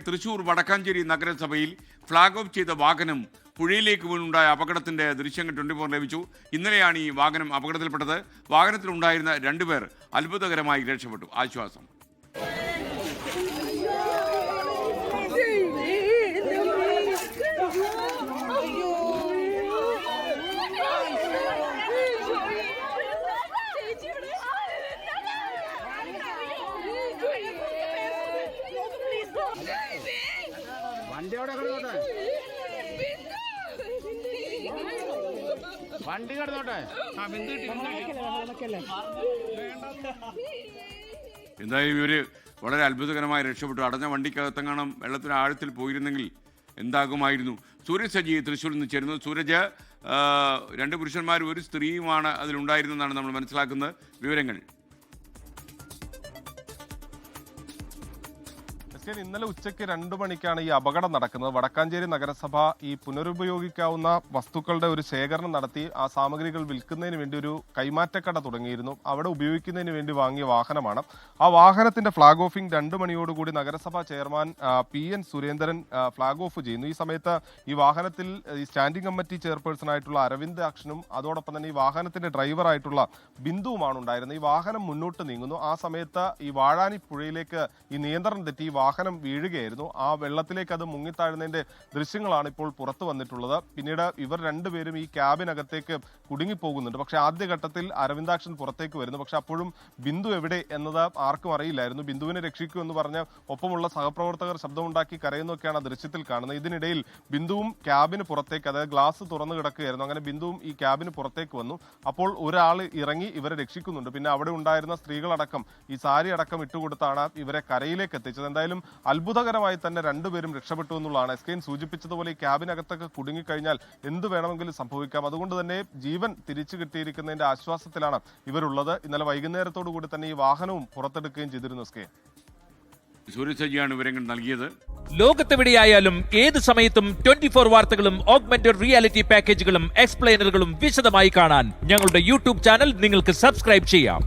തൃശൂർ വടക്കാഞ്ചേരി നഗരസഭയിൽ flag off ചെയ്ത വാഹനം പുഴയിലേക്ക് വീണുണ്ടായ അപകടത്തിന്റെ ദൃശ്യങ്ങൾ 24 ലഭിച്ചു. ഇന്നലെയാണ് ഈ വാഹനം അപകടത്തിൽപ്പെട്ടത്. വാഹനത്തിലുണ്ടായിരുന്ന 2 പേർ അത്ഭുതകരമായി രക്ഷപ്പെട്ടു. ആശ്വാസം. വണ്ടി കിടന്നോട്ടെ. എന്തായാലും ഇവര് വളരെ അത്ഭുതകരമായി രക്ഷപ്പെട്ടു. അടഞ്ഞ വണ്ടിക്കകത്തെങ്ങാണം വെള്ളത്തിന് ആഴത്തിൽ പോയിരുന്നെങ്കിൽ എന്താകുമായിരുന്നു. സൂരജ് സജി തൃശ്ശൂരിൽ നിന്ന് ചേരുന്നത്. സൂരജ്, 2 പുരുഷന്മാരും 1 സ്ത്രീയുമാണ് അതിലുണ്ടായിരുന്നെന്നാണ് നമ്മൾ മനസ്സിലാക്കുന്നത്. വിവരങ്ങൾ. ഇന്നലെ ഉച്ചയ്ക്ക് 2 മണിക്കാണ് ഈ അപകടം നടക്കുന്നത്. വടക്കാഞ്ചേരി നഗരസഭ ഈ പുനരുപയോഗിക്കാവുന്ന വസ്തുക്കളുടെ ഒരു ശേഖരണം നടത്തി ആ സാമഗ്രികൾ വിൽക്കുന്നതിന് വേണ്ടി ഒരു കൈമാറ്റക്കട തുടങ്ങിയിരുന്നു. അവിടെ ഉപയോഗിക്കുന്നതിന് വേണ്ടി വാങ്ങിയ വാഹനമാണ്. ആ വാഹനത്തിന്റെ ഫ്ളാഗ് ഓഫിംഗ് 2 മണിയോടുകൂടി നഗരസഭാ chairman PN Surendran flag off ചെയ്യുന്നു. ഈ സമയത്ത് ഈ വാഹനത്തിൽ ഈ സ്റ്റാൻഡിംഗ് കമ്മിറ്റി ചെയർപേഴ്സൺ ആയിട്ടുള്ള അരവിന്ദ് അക്ഷനും അതോടൊപ്പം തന്നെ ഈ വാഹനത്തിന്റെ ഡ്രൈവറായിട്ടുള്ള ബിന്ദുവുമാണ് ഉണ്ടായിരുന്നത്. ഈ വാഹനം മുന്നോട്ട് നീങ്ങുന്നു. ആ സമയത്ത് ഈ വാഴാനി പുഴയിലേക്ക് ഈ നിയന്ത്രണം തെറ്റി ഈ വാഹനം വീഴുകയായിരുന്നു. ആ വെള്ളത്തിലേക്ക് അത് മുങ്ങിത്താഴുന്നതിന്റെ ദൃശ്യങ്ങളാണ് ഇപ്പോൾ പുറത്തു വന്നിട്ടുള്ളത്. പിന്നീട് ഇവർ 2 പേരും ഈ ക്യാബിനകത്തേക്ക് കുടുങ്ങിപ്പോകുന്നുണ്ട്. പക്ഷേ ആദ്യഘട്ടത്തിൽ അരവിന്ദാക്ഷൻ പുറത്തേക്ക് വരുന്നു. പക്ഷെ അപ്പോഴും ബിന്ദു എവിടെ എന്നത് ആർക്കും അറിയില്ലായിരുന്നു. ബിന്ദുവിനെ രക്ഷിക്കൂ എന്ന് പറഞ്ഞ് ഒപ്പമുള്ള സഹപ്രവർത്തകർ ശബ്ദമുണ്ടാക്കി കരയുന്നൊക്കെയാണ് ദൃശ്യത്തിൽ കാണുന്നത്. ഇതിനിടയിൽ ബിന്ദുവും ക്യാബിന് പുറത്തേക്ക്, അതായത് ഗ്ലാസ് തുറന്നു കിടക്കുകയായിരുന്നു. അങ്ങനെ ബിന്ദുവും ഈ ക്യാബിന് പുറത്തേക്ക് വന്നു. അപ്പോൾ ഒരാൾ ഇറങ്ങി ഇവരെ രക്ഷിക്കുന്നുണ്ട്. പിന്നെ അവിടെ ഉണ്ടായിരുന്ന സ്ത്രീകളടക്കം ഈ സാരി അടക്കം ഇട്ടുകൊടുത്താണ് ഇവരെ കരയിലേക്ക് എത്തിച്ചത്. എന്തായാലും അത്ഭുതകരമായി തന്നെ 2 പേരും രക്ഷപ്പെട്ടു എന്നുള്ളതാണ്. SKN സൂചിപ്പിച്ചതുപോലെ ഈ ക്യാബിനകത്തൊക്കെ കുടുങ്ങിക്കഴിഞ്ഞാൽ എന്ത് വേണമെങ്കിലും സംഭവിക്കാം. അതുകൊണ്ട് തന്നെ ജീവൻ തിരിച്ചു കിട്ടിയിരിക്കുന്നതിന്റെ ആശ്വാസത്തിലാണ് ഇവരുള്ളത്. ഇന്നലെ വൈകുന്നേരത്തോടു കൂടി തന്നെ ഈ വാഹനവും പുറത്തെടുക്കുകയും ചെയ്തിരുന്നു. SKN സൂരജ് സജിയാണ് വിവരങ്ങൾ നൽകിയത്. ലോകത്തെവിടെയായാലും ഏത് സമയത്തും 24 വാർത്തകളും ഓഗ്മെന്റഡ് റിയാലിറ്റി പാക്കേജുകളും എക്സ്പ്ലെയിനറുകളും വിശദമായി കാണാൻ ഞങ്ങളുടെ YouTube ചാനൽ നിങ്ങൾക്ക് സബ്സ്ക്രൈബ് ചെയ്യാം.